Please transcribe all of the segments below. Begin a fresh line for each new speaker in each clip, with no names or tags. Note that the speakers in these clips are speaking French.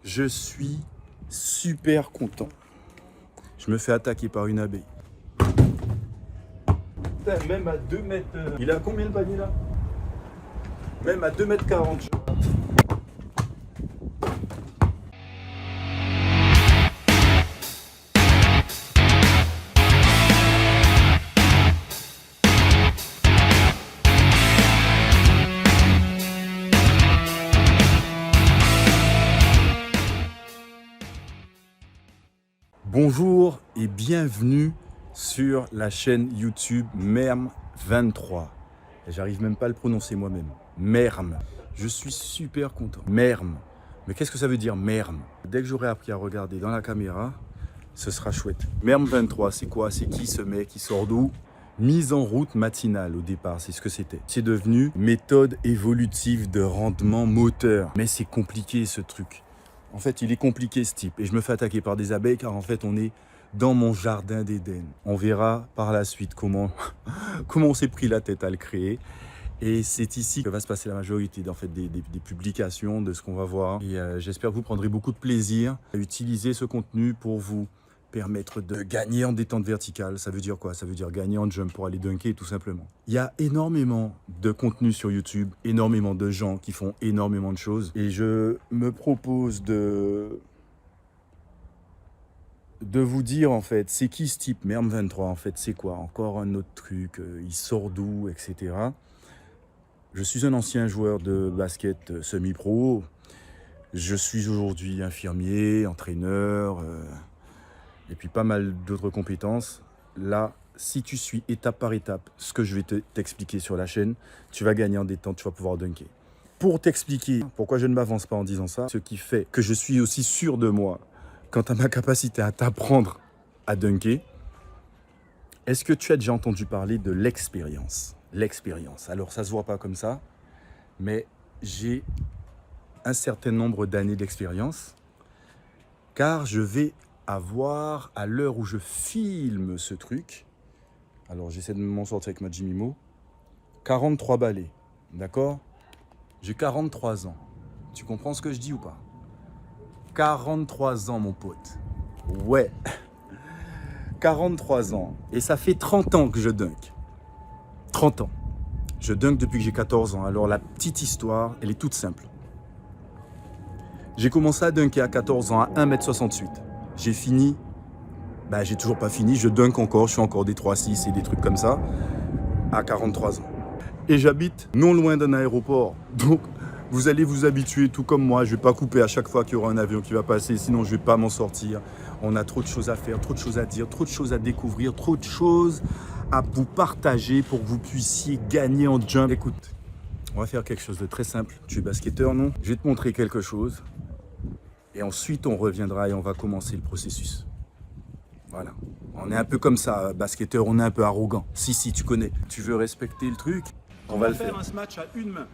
Je suis super content. Je me fais attaquer par une abeille. Putain, même à 2 mètres... Il est à combien le panier là? Même à 2 mètres 40. Bonjour et bienvenue sur la chaîne YouTube Merm23. J'arrive même pas à le prononcer moi-même. Merm. Je suis super content. Merm. Mais qu'est-ce que ça veut dire Merm? Dès que j'aurai appris à regarder dans la caméra, ce sera chouette. Merm23, c'est quoi? C'est qui ce mec? Qui sort d'où? Mise en route matinale au départ, c'est ce que c'était. C'est devenu méthode évolutive de rendement moteur. Mais c'est compliqué ce truc. En fait, il est compliqué ce type. Et je me fais attaquer par des abeilles car en fait, on est dans mon jardin d'Éden. On verra par la suite comment on s'est pris la tête à le créer. Et c'est ici que va se passer la majorité en fait, des publications, de ce qu'on va voir. Et j'espère que vous prendrez beaucoup de plaisir à utiliser ce contenu pour vous permettre de gagner en détente verticale. Ça veut dire quoi? Ça veut dire gagner en jump pour aller dunker tout simplement. Il y a énormément de contenu sur YouTube, énormément de gens qui font énormément de choses. Et je me propose de vous dire en fait, c'est qui ce type Merm23 en fait, c'est quoi? Encore un autre truc, il sort d'où, etc. Je suis un ancien joueur de basket semi-pro. Je suis aujourd'hui infirmier, entraîneur, et puis pas mal d'autres compétences. Là, si tu suis étape par étape ce que je vais t'expliquer sur la chaîne, tu vas gagner en détente, tu vas pouvoir dunker. Pour t'expliquer pourquoi je ne m'avance pas en disant ça, ce qui fait que je suis aussi sûr de moi quant à ma capacité à t'apprendre à dunker, est-ce que tu as déjà entendu parler de l'expérience? L'expérience. Alors, ça ne se voit pas comme ça, mais j'ai un certain nombre d'années d'expérience, car je vais avoir, à l'heure où je filme ce truc, alors j'essaie de m'en sortir avec ma Jimmy Mo, 43 balais, d'accord? J'ai 43 ans. Tu comprends ce que je dis ou pas? 43 ans, mon pote. Ouais. 43 ans. Et ça fait 30 ans que je dunk. 30 ans. Je dunk depuis que j'ai 14 ans. Alors la petite histoire, elle est toute simple. J'ai commencé à dunker à 14 ans à 1m68. J'ai fini, j'ai toujours pas fini, je dunk encore, je fais encore des 3-6 et des trucs comme ça, à 43 ans. Et j'habite non loin d'un aéroport, donc vous allez vous habituer tout comme moi, je vais pas couper à chaque fois qu'il y aura un avion qui va passer, sinon je vais pas m'en sortir. On a trop de choses à faire, trop de choses à dire, trop de choses à découvrir, trop de choses à vous partager pour que vous puissiez gagner en jump. Écoute, on va faire quelque chose de très simple, tu es basketteur, non? Je vais te montrer quelque chose. Et ensuite, on reviendra et on va commencer le processus. Voilà. On est un peu comme ça, basketteur, on est un peu arrogant. Si, tu connais. Tu veux respecter le truc? On va le faire. Un match à une main.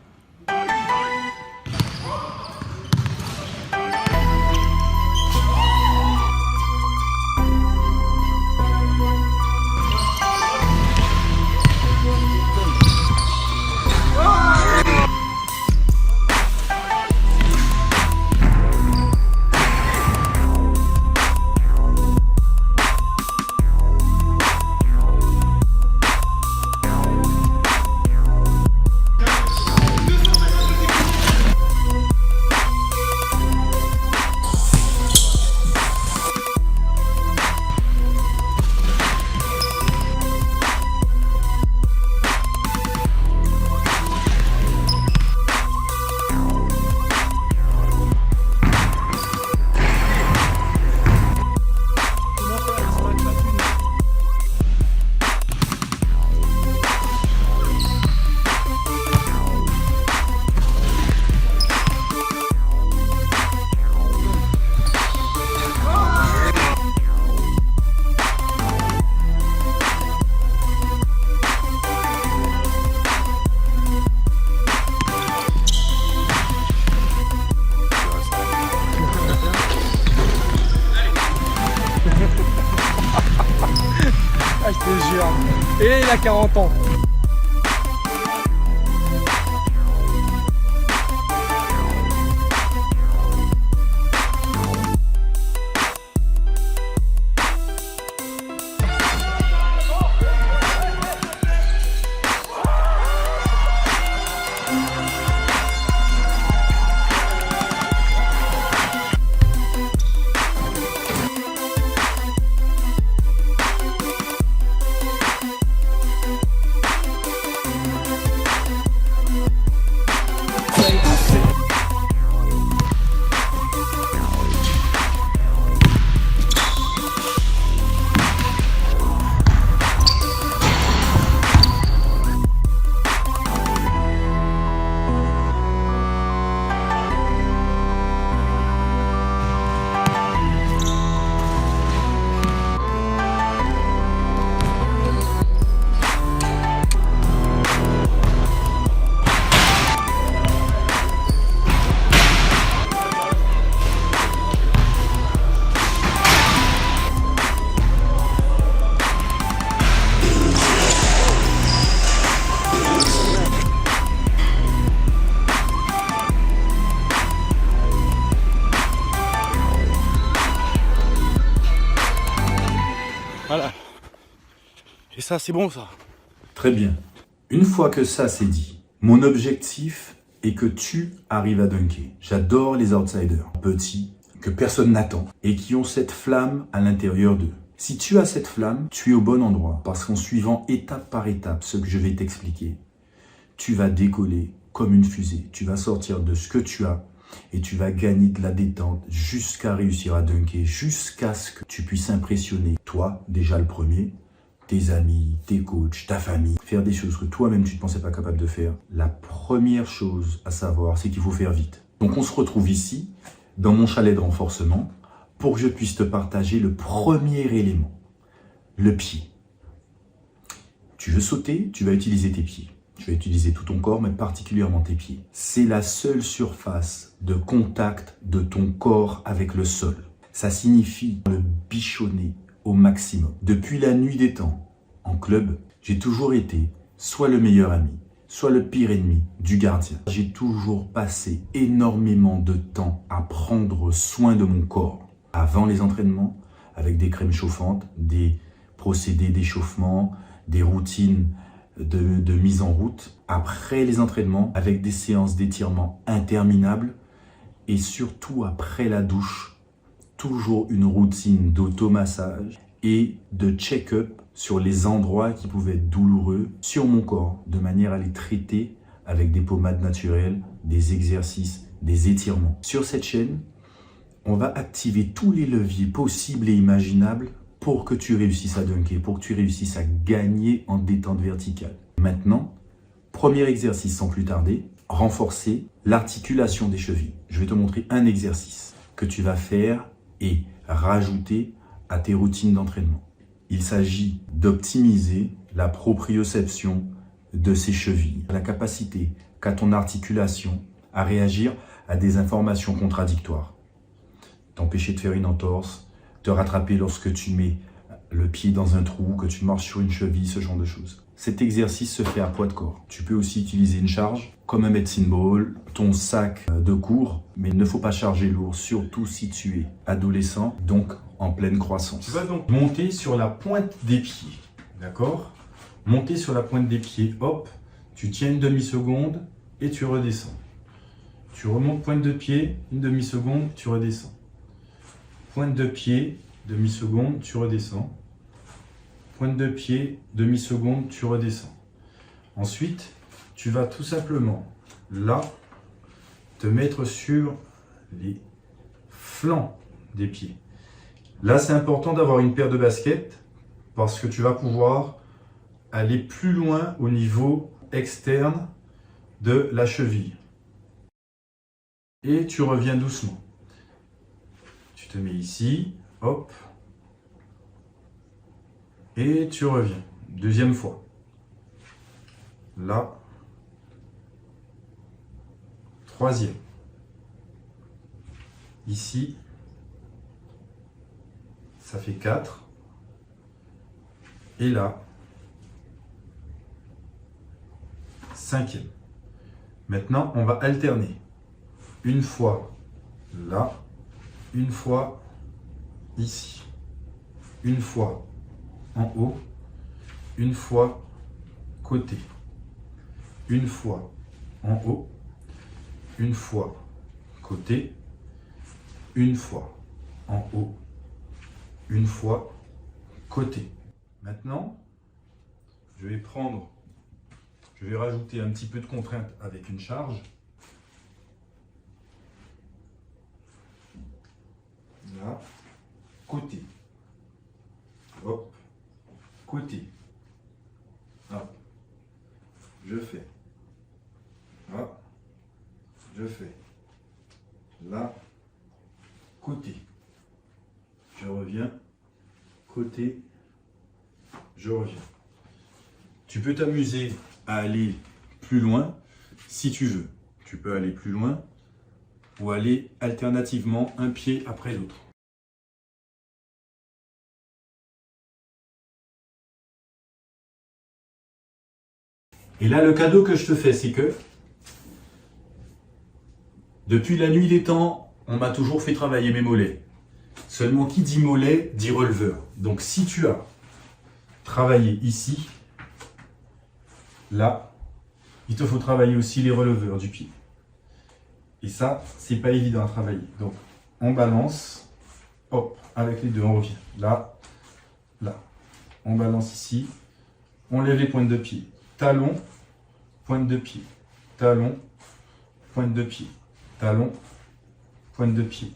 Et il a 40 ans.
Et ça, c'est bon, ça. Très bien. Une fois que ça, c'est dit, mon objectif est que tu arrives à dunker. J'adore les outsiders, petits, que personne n'attend, et qui ont cette flamme à l'intérieur d'eux. Si tu as cette flamme, tu es au bon endroit, parce qu'en suivant étape par étape ce que je vais t'expliquer, tu vas décoller comme une fusée. Tu vas sortir de ce que tu as et tu vas gagner de la détente jusqu'à réussir à dunker, jusqu'à ce que tu puisses impressionner toi, déjà le premier, tes amis, tes coachs, ta famille, faire des choses que toi-même tu ne pensais pas capable de faire. La première chose à savoir, c'est qu'il faut faire vite. Donc on se retrouve ici, dans mon chalet de renforcement, pour que je puisse te partager le premier élément, le pied. Tu veux sauter, tu vas utiliser tes pieds. Tu vas utiliser tout ton corps, mais particulièrement tes pieds. C'est la seule surface de contact de ton corps avec le sol. Ça signifie le bichonner au maximum. Depuis la nuit des temps, en club, j'ai toujours été soit le meilleur ami, soit le pire ennemi du gardien. J'ai toujours passé énormément de temps à prendre soin de mon corps. Avant les entraînements, avec des crèmes chauffantes, des procédés d'échauffement, des routines de mise en route. Après les entraînements, avec des séances d'étirement interminables. Et surtout après la douche, toujours une routine d'automassage et de check-up sur les endroits qui pouvaient être douloureux sur mon corps, de manière à les traiter avec des pommades naturelles, des exercices, des étirements. Sur cette chaîne, on va activer tous les leviers possibles et imaginables pour que tu réussisses à dunker, pour que tu réussisses à gagner en détente verticale. Maintenant, premier exercice sans plus tarder, renforcer l'articulation des chevilles. Je vais te montrer un exercice que tu vas faire et rajouter à tes routines d'entraînement. Il s'agit d'optimiser la proprioception de ces chevilles, la capacité qu'a ton articulation à réagir à des informations contradictoires. T'empêcher de faire une entorse, te rattraper lorsque tu mets le pied dans un trou, que tu marches sur une cheville, ce genre de choses. Cet exercice se fait à poids de corps. Tu peux aussi utiliser une charge, comme un medicine ball, ton sac de cours, mais il ne faut pas charger lourd, surtout si tu es adolescent, donc en pleine croissance. Tu vas donc monter sur la pointe des pieds, d'accord? Monter sur la pointe des pieds, hop, tu tiens une demi-seconde et tu redescends. Tu remontes pointe de pied, une demi-seconde, tu redescends. Pointe de pied, demi-seconde, tu redescends. Pointe de pied, demi-seconde, tu redescends. Ensuite, tu vas tout simplement, là, te mettre sur les flancs des pieds. Là, c'est important d'avoir une paire de baskets parce que tu vas pouvoir aller plus loin au niveau externe de la cheville. Et tu reviens doucement. Tu te mets ici, hop, et tu reviens. Deuxième fois. Là. Troisième. Ici. Ça fait 4. Et là. Cinquième. Maintenant, on va alterner. Une fois là. Une fois ici, une fois en haut, une fois côté, une fois en haut, une fois côté, une fois en haut, une fois côté. Maintenant, je vais rajouter un petit peu de contrainte avec une charge. Là, côté, hop, côté, hop, je fais, hop, je fais, là, côté, je reviens, côté, je reviens. Tu peux t'amuser à aller plus loin si tu veux. Tu peux aller plus loin ou aller alternativement un pied après l'autre. Et là, le cadeau que je te fais, c'est que depuis la nuit des temps, on m'a toujours fait travailler mes mollets. Seulement qui dit mollet, dit releveur. Donc si tu as travailler ici, là, il te faut travailler aussi les releveurs du pied. Et ça, c'est pas évident à travailler. Donc, on balance, hop, avec les deux, on revient. Là, là. On balance ici, on lève les pointes de pied. Talon, pointe de pied. Talon, pointe de pied. Talon, pointe de pied.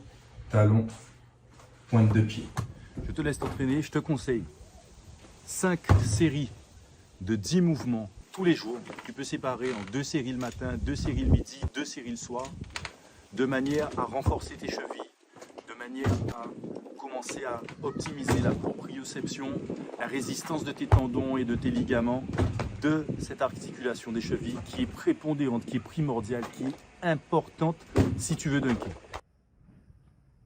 Talon, pointe de pied. Je te laisse t'entraîner, je te conseille 5 séries de 10 mouvements tous les jours. Tu peux séparer en 2 séries le matin, 2 séries le midi, 2 séries le soir, de manière à renforcer tes chevilles, de manière à commencer à optimiser la proprioception, la résistance de tes tendons et de tes ligaments, de cette articulation des chevilles qui est prépondérante, qui est primordiale, qui est importante si tu veux dunker.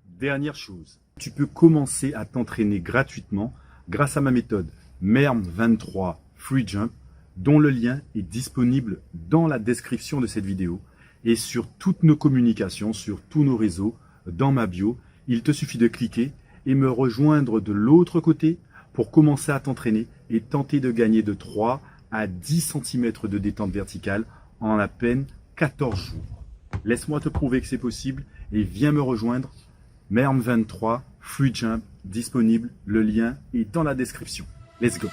Dernière chose, tu peux commencer à t'entraîner gratuitement grâce à ma méthode MERM23 Free Jump, dont le lien est disponible dans la description de cette vidéo et sur toutes nos communications, sur tous nos réseaux, dans ma bio. Il te suffit de cliquer et me rejoindre de l'autre côté pour commencer à t'entraîner et tenter de gagner de 3 à 10 cm de détente verticale en à peine 14 jours. Laisse-moi te prouver que c'est possible et viens me rejoindre. MERM23 Free Jump disponible, le lien est dans la description. Let's go!